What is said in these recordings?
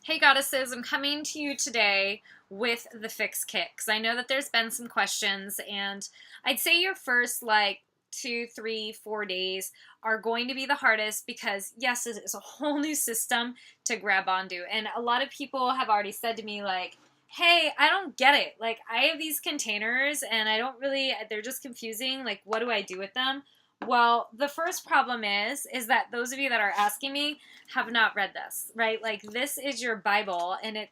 Hey goddesses, I'm coming to you today with the fix kit because I know that there's been some questions, and I'd say your first like 2, 3, 4 days are going to be the hardest because yes, it's a whole new system to grab onto. And a lot of people have already said to me like, hey, I don't get it. Like I have these containers and they're just confusing. Like what do I do with them? Well, the first problem is that those of you that are asking me have not read this, right? Like this is your Bible, and it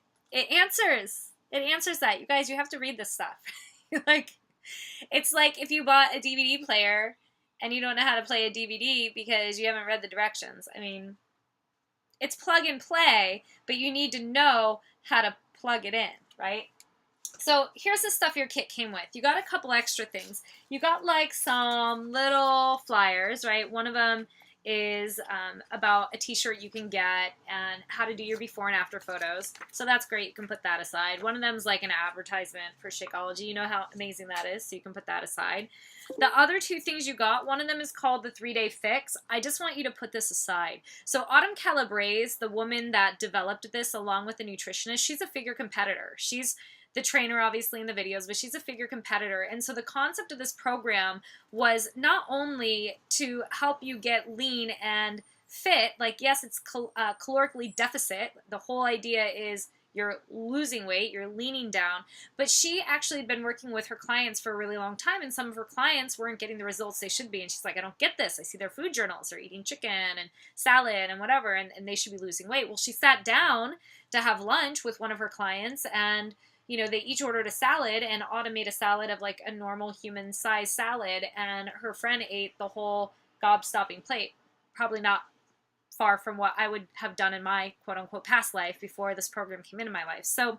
answers that. You guys, you have to read this stuff. Like it's like if you bought a DVD player and you don't know how to play a DVD because you haven't read the directions. I mean, it's plug and play, but you need to know how to plug it in, right? So here's the stuff your kit came with. You got a couple extra things. You got like some little flyers, right? One of them is about a t-shirt you can get and how to do your before and after photos. So that's great. You can put that aside. One of them is like an advertisement for Shakeology. You know how amazing that is, so you can put that aside. The other two things you got, one of them is called the 3-day fix. I just want you to put this aside. So Autumn Calabrese, the woman that developed this along with the nutritionist, she's a figure competitor. She's the trainer obviously in the videos, but she's a figure competitor. And so the concept of this program was not only to help you get lean and fit, like yes, it's calorically deficit. The whole idea is you're losing weight, you're leaning down, but she actually had been working with her clients for a really long time, and some of her clients weren't getting the results they should be. And she's like, I don't get this. I see their food journals, they're eating chicken and salad and whatever, and they should be losing weight. Well, she sat down to have lunch with one of her clients, and they each ordered a salad, and Autumn made a salad of like a normal human size salad, and her friend ate the whole gob-stopping plate. Probably not far from what I would have done in my quote unquote past life before this program came into my life. So,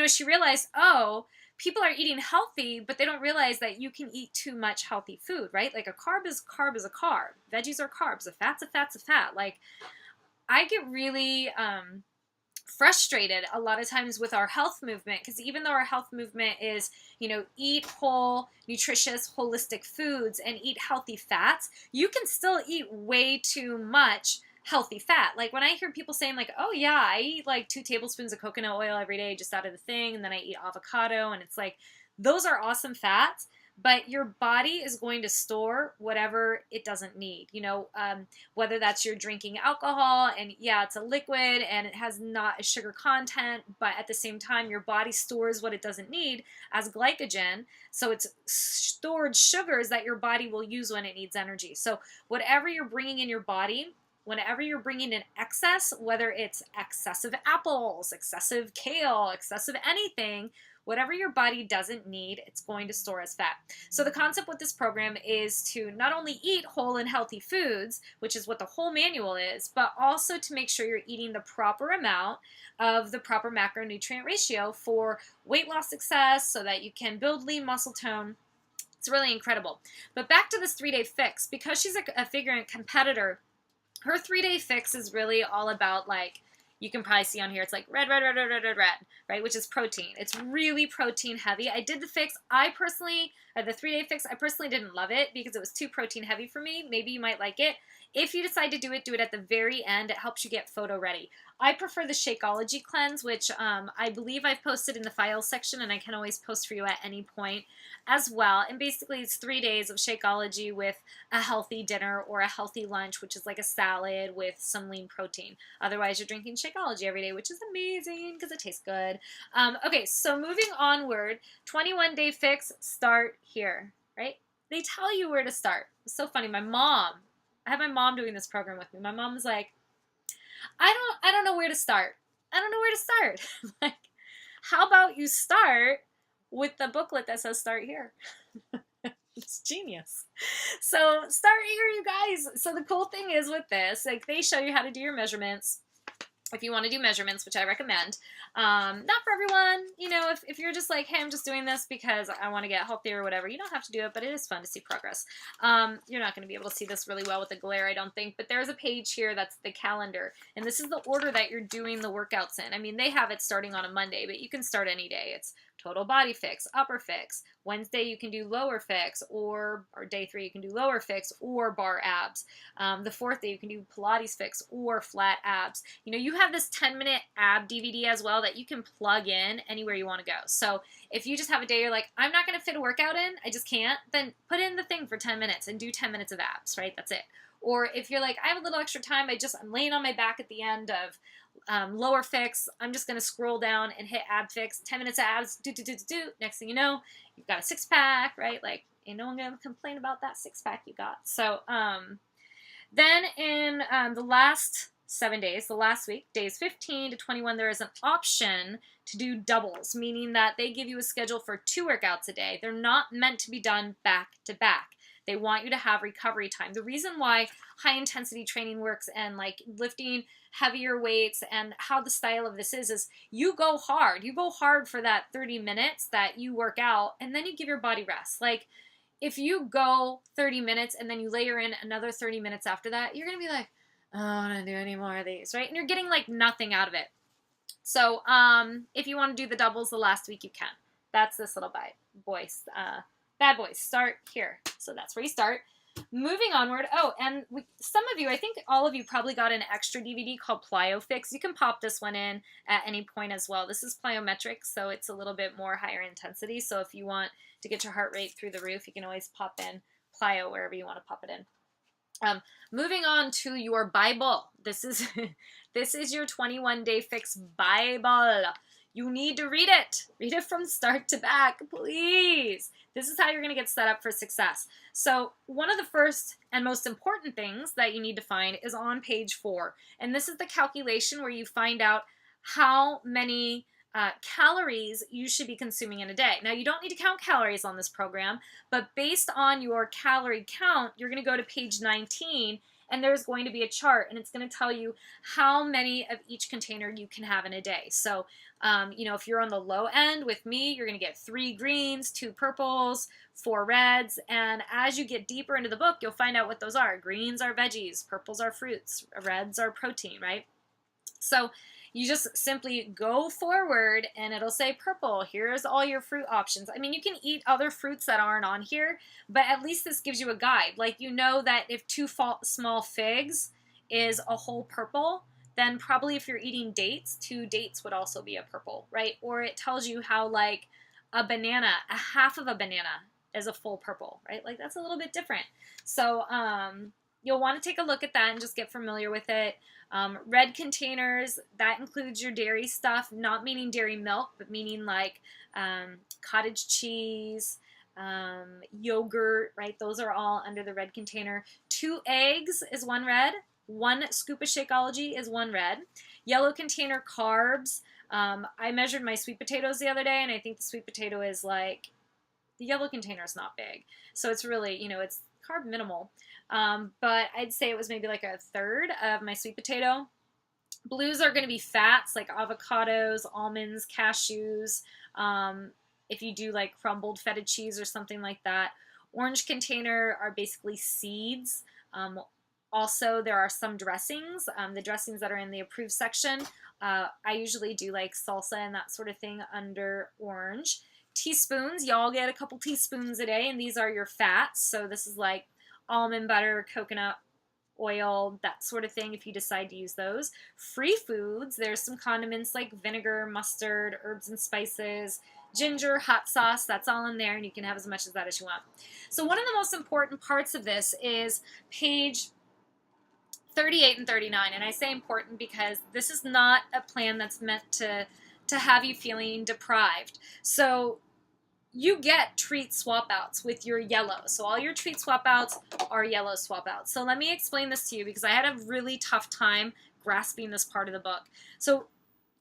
she realized, oh, people are eating healthy, but they don't realize that you can eat too much healthy food, right? Like a carb is a carb. Veggies are carbs. A fat's a fat's a fat. Like I get really frustrated a lot of times with our health movement, because even though our health movement is eat whole nutritious holistic foods and eat healthy fats, you can still eat way too much healthy fat. Like when I hear people saying like, oh yeah, I eat like 2 tablespoons of coconut oil every day just out of the thing, and then I eat avocado, and it's like those are awesome fats, but your body is going to store whatever it doesn't need. Whether that's you're drinking alcohol, and yeah, it's a liquid and it has not a sugar content, but at the same time, your body stores what it doesn't need as glycogen. So it's stored sugars that your body will use when it needs energy. So whatever you're bringing in your body, whenever you're bringing in excess, whether it's excessive apples, excessive kale, excessive anything, whatever your body doesn't need, it's going to store as fat. So the concept with this program is to not only eat whole and healthy foods, which is what the whole manual is, but also to make sure you're eating the proper amount of the proper macronutrient ratio for weight loss success so that you can build lean muscle tone. It's really incredible. But back to this 3-day fix, because she's a figure competitor, her 3-day fix is really all about, like, you can probably see on here, it's like red, right? Which is protein. It's really protein heavy. I did the fix. The 3-day fix, I personally didn't love it because it was too protein heavy for me. Maybe you might like it. If you decide to do it at the very end. It helps you get photo ready. I prefer the Shakeology cleanse, which I believe I've posted in the files section, and I can always post for you at any point as well. And basically it's 3 days of Shakeology with a healthy dinner or a healthy lunch, which is like a salad with some lean protein. Otherwise, you're drinking Shakeology every day, which is amazing because it tastes good. Okay, so moving onward, 21-day fix, start here, right? They tell you where to start. It's so funny. I have my mom doing this program with me. My mom was like, I don't know where to start. I don't know where to start. Like, how about you start with the booklet that says start here? It's genius. So start here, you guys. So the cool thing is with this, like they show you how to do your measurements. If you want to do measurements, which I recommend, not for everyone, if you're just like, hey, I'm just doing this because I want to get healthier or whatever, you don't have to do it, but it is fun to see progress. You're not going to be able to see this really well with the glare, I don't think, but there's a page here that's the calendar, and this is the order that you're doing the workouts in. I mean, they have it starting on a Monday, but you can start any day. It's total body fix, upper fix. Wednesday you can do lower fix, or day 3 you can do lower fix or bar abs. The 4th day you can do Pilates fix or flat abs. You know, you have this 10-minute ab DVD as well that you can plug in anywhere you want to go. So if you just have a day you're like, I'm not going to fit a workout in, I just can't, then put in the thing for 10 minutes and do 10 minutes of abs, right? That's it. Or if you're like, I have a little extra time, I'm laying on my back at the end of lower fix, I'm just going to scroll down and hit ab fix, 10 minutes of abs, do. Next thing you know, you've got a 6-pack, right? Like, ain't no one going to complain about that 6-pack you got. So then in the last 7 days, the last week, days 15 to 21, there is an option to do doubles, meaning that they give you a schedule for 2 workouts a day. They're not meant to be done back to back. They want you to have recovery time. The reason why high intensity training works and like lifting heavier weights and how the style of this is you go hard. You go hard for that 30 minutes that you work out, and then you give your body rest. Like if you go 30 minutes and then you layer in another 30 minutes after that, you're going to be like, oh, I don't want to do any more of these, right? And you're getting like nothing out of it. So if you want to do the doubles the last week, you can. That's this little bad boys start here. So that's where you start. Moving onward. Oh, and some of you, I think all of you probably got an extra DVD called Plyo Fix. You can pop this one in at any point as well. This is plyometric, so it's a little bit more higher intensity. So if you want to get your heart rate through the roof, you can always pop in plyo wherever you want to pop it in. Moving on to your Bible. This is this is your 21-day fix Bible. You need to read it. Read it from start to back, please. This is how you're going to get set up for success. So one of the first and most important things that you need to find is on page 4. And this is the calculation where you find out how many calories you should be consuming in a day. Now, you don't need to count calories on this program, but based on your calorie count, you're going to go to page 19, and there's going to be a chart, and it's going to tell you how many of each container you can have in a day. So, you know, if you're on the low end with me, you're going to get 3 greens, 2 purples, 4 reds, and as you get deeper into the book, you'll find out what those are. Greens are veggies, purples are fruits, reds are protein, right? So you just simply go forward and it'll say purple. Here's all your fruit options. I mean, you can eat other fruits that aren't on here, but at least this gives you a guide. Like, you know that if 2 small figs is a whole purple, then probably if you're eating dates, 2 dates would also be a purple, right? Or it tells you how like a banana, a half of a banana is a full purple, right? Like that's a little bit different. So you'll want to take a look at that and just get familiar with it. Red containers, that includes your dairy stuff, not meaning dairy milk, but meaning like cottage cheese, yogurt, right? Those are all under the red container. 2 eggs is 1 red. 1 scoop of Shakeology is 1 red. Yellow container carbs. I measured my sweet potatoes the other day, and I think the sweet potato is like, the yellow container is not big. So it's really, you know, it's carb minimal. But I'd say it was maybe like 1/3 of my sweet potato. Blues are going to be fats like avocados, almonds, cashews. If you do like crumbled feta cheese or something like that. Orange container are basically seeds. Also, there are some dressings. The dressings that are in the approved section, I usually do like salsa and that sort of thing under orange. Teaspoons, y'all get a couple teaspoons a day, and these are your fats. So this is like almond butter, coconut oil, that sort of thing if you decide to use those. Free foods, there's some condiments like vinegar, mustard, herbs and spices, ginger, hot sauce, that's all in there, and you can have as much of that as you want. So one of the most important parts of this is page 38 and 39, and I say important because this is not a plan that's meant to have you feeling deprived. So you get treat swap outs with your yellow. So all your treat swap outs are yellow swap outs. So let me explain this to you because I had a really tough time grasping this part of the book. So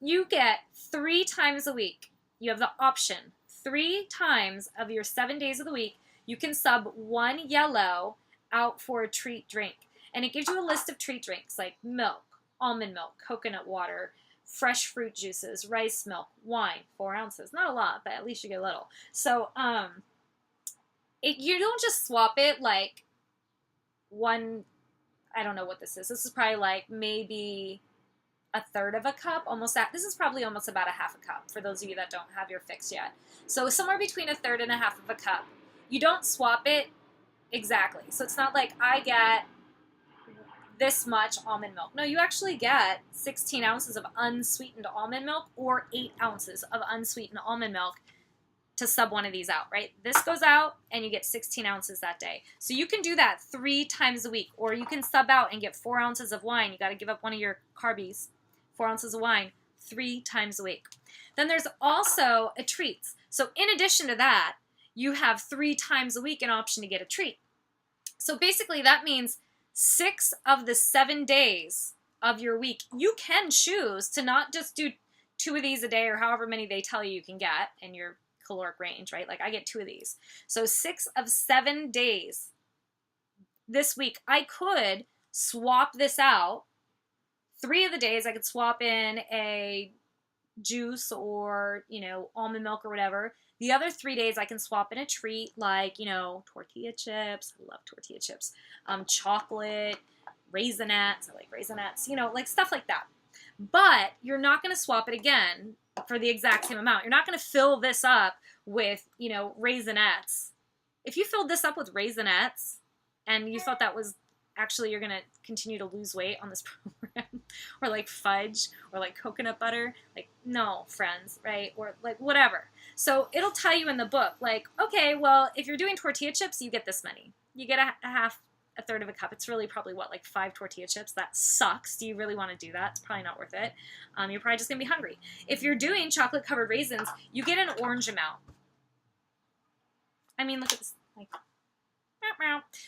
you get 3 times a week. You have the option 3 times of your 7 days of the week. You can sub 1 yellow out for a treat drink. And it gives you a list of treat drinks like milk, almond milk, coconut water, fresh fruit juices, rice milk, wine, 4 ounces. Not a lot, but at least you get a little. So you don't just swap it like one, I don't know what this is. This is probably like maybe a third of a cup, almost that. This is probably almost about a half a cup for those of you that don't have your fix yet. So somewhere between a third and a half of a cup. You don't swap it exactly. So it's not like I get this much almond milk. No, you actually get 16 ounces of unsweetened almond milk or 8 ounces of unsweetened almond milk to sub one of these out, right? This goes out and you get 16 ounces that day. So you can do that 3 times a week, or you can sub out and get 4 ounces of wine. You got to give up one of your carbies, 4 ounces of wine, 3 times a week. Then there's also a treats. So in addition to that, you have 3 times a week an option to get a treat. So basically that means 6 of the 7 days of your week, you can choose to not just do 2 of these a day or however many they tell you can get in your caloric range, right? Like I get 2 of these. So 6 of 7 days this week, I could swap this out. 3 of the days I could swap in a juice or, almond milk or whatever. The other 3 days I can swap in a treat like, tortilla chips. I love tortilla chips. Chocolate, Raisinets. I like Raisinets. Like stuff like that. But you're not going to swap it again for the exact same amount. You're not going to fill this up with, Raisinets. If you filled this up with Raisinets and you thought that was actually you're going to continue to lose weight on this program, or like fudge or like coconut butter, like no, friends, right? Or like whatever. So it'll tell you in the book, like, okay, well, if you're doing tortilla chips, you get this many. You get a third of a cup. It's really probably what, like 5 tortilla chips? That sucks. Do you really want to do that? It's probably not worth it. You're probably just going to be hungry. If you're doing chocolate covered raisins, you get an orange amount. I mean, look at this. Like,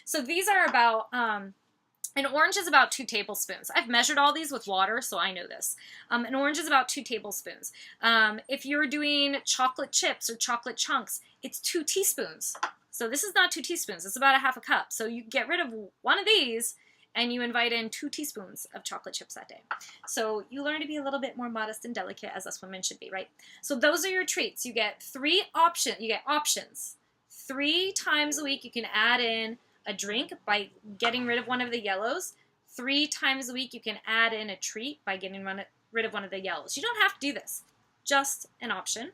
so these are about, an orange is about 2 tablespoons. I've measured all these with water, so I know this. An orange is about 2 tablespoons. If you're doing chocolate chips or chocolate chunks, it's 2 teaspoons. So this is not 2 teaspoons. It's about a half a cup. So you get rid of one of these and you invite in 2 teaspoons of chocolate chips that day. So you learn to be a little bit more modest and delicate, as us women should be, right? So those are your treats. You get 3 options. You get options. 3 times a week you can add in a drink by getting rid of one of the yellows. 3 times a week you can add in a treat by getting rid of one of the yellows. You don't have to do this. Just an option.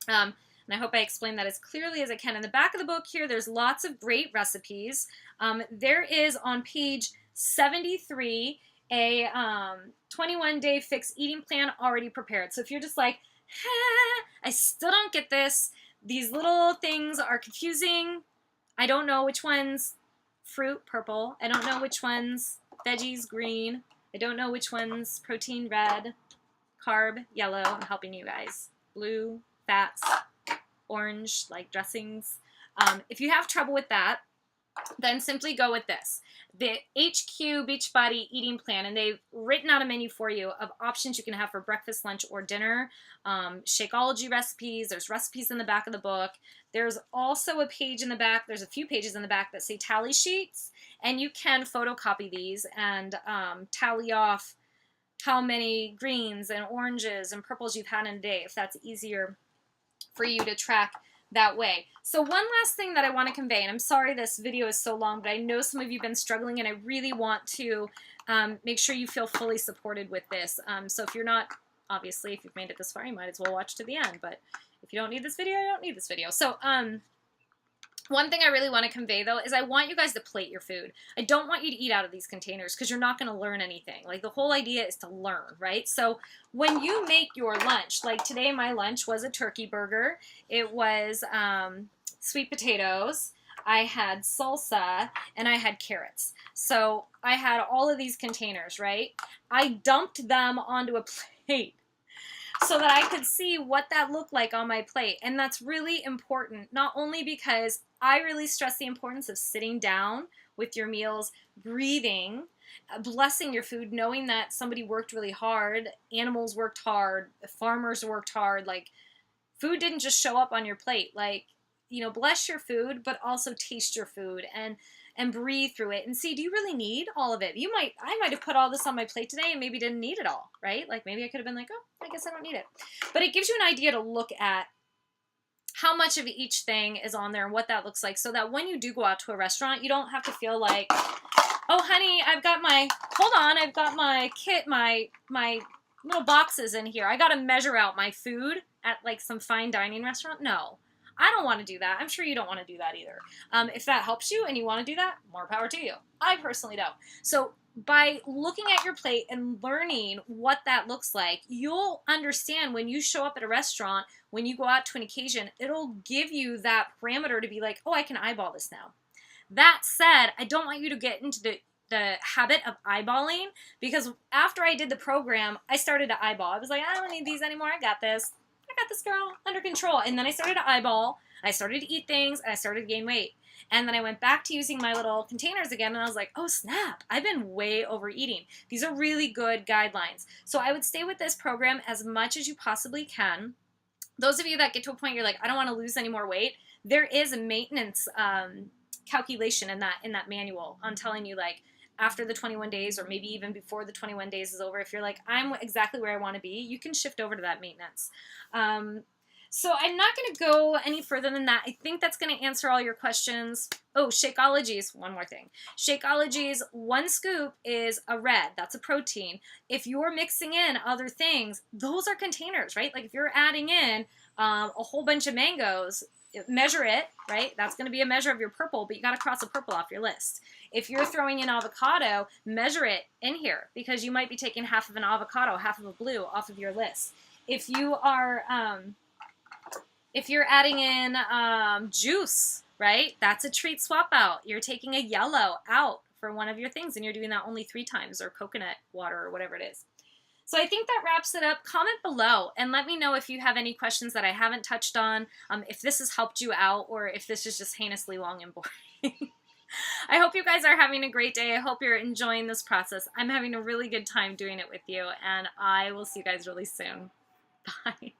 And I hope I explained that as clearly as I can. In the back of the book here, there's lots of great recipes. There is on page 73 a 21-day fixed eating plan already prepared. So if you're just like, I still don't get this. These little things are confusing. I don't know which one's fruit, purple. I don't know which one's veggies, green. I don't know which one's protein, red, carb, yellow. I'm helping you guys. Blue, fats, orange, like dressings. If you have trouble with that, then simply go with this. The HQ Beachbody Eating Plan, and they've written out a menu for you of options you can have for breakfast, lunch, or dinner. Shakeology recipes. There's recipes in the back of the book. There's also a page in the back. There's a few pages in the back that say tally sheets, and you can photocopy these and tally off how many greens and oranges and purples you've had in a day, if that's easier for you to track that way. So one last thing that I want to convey, and I'm sorry this video is so long, but I know some of you have been struggling, and I really want to make sure you feel fully supported with this. So if you're not, obviously, if you've made it this far, you might as well watch to the end, but if you don't need this video, you don't need this video. So one thing I really want to convey, though, is I want you guys to plate your food. I don't want you to eat out of these containers because you're not going to learn anything. Like, the whole idea is to learn, right? So when you make your lunch, like today my lunch was a turkey burger. It was sweet potatoes. I had salsa, and I had carrots. So I had all of these containers, right? I dumped them onto a plate so that I could see what that looked like on my plate. And that's really important, not only because I really stress the importance of sitting down with your meals, breathing, blessing your food, knowing that somebody worked really hard, animals worked hard, farmers worked hard. Like, food didn't just show up on your plate. Like, bless your food, but also taste your food and breathe through it and see, do you really need all of it? I might have put all this on my plate today and maybe didn't need it all, right? Like, maybe I could have been like, oh, I guess I don't need it. But it gives you an idea to look at how much of each thing is on there and what that looks like, so that when you do go out to a restaurant, you don't have to feel like Oh, honey, I've got my kit, my little boxes in here. I got to measure out my food at like some fine dining restaurant. No, I don't want to do that. I'm sure you don't want to do that either. If that helps you and you want to do that, more power to you. I personally don't. So by looking at your plate and learning what that looks like, you'll understand when you show up at a restaurant, when you go out to an occasion, it'll give you that parameter to be like, oh, I can eyeball this now. That said, I don't want you to get into the habit of eyeballing, because after I did the program, I started to eyeball. I was like, I don't need these anymore. I got this. I got this, girl, under control. And then I started to eyeball. I started to eat things, and I started to gain weight. And then I went back to using my little containers again, and I was like, oh, snap. I've been way overeating. These are really good guidelines. So I would stay with this program as much as you possibly can. Those of you that get to a point you're like, I don't want to lose any more weight, there is a maintenance calculation in that manual on telling you, like, after the 21 days or maybe even before the 21 days is over, if you're like, I'm exactly where I want to be, you can shift over to that maintenance. So I'm not going to go any further than that. I think that's going to answer all your questions. Oh, Shakeologies, one more thing. Shakeologies, 1 scoop is a red. That's a protein. If you're mixing in other things, those are containers, right? Like if you're adding in a whole bunch of mangoes, measure it, right? That's going to be a measure of your purple, but you got to cross a purple off your list. If you're throwing in avocado, measure it in here, because you might be taking half of an avocado, half of a blue off of your list. If you are, if you're adding in juice, right? That's a treat swap out. You're taking a yellow out for one of your things, and you're doing that only 3 times, or coconut water, or whatever it is. So I think that wraps it up. Comment below and let me know if you have any questions that I haven't touched on, if this has helped you out, or if this is just heinously long and boring. I hope you guys are having a great day. I hope you're enjoying this process. I'm having a really good time doing it with you, and I will see you guys really soon. Bye.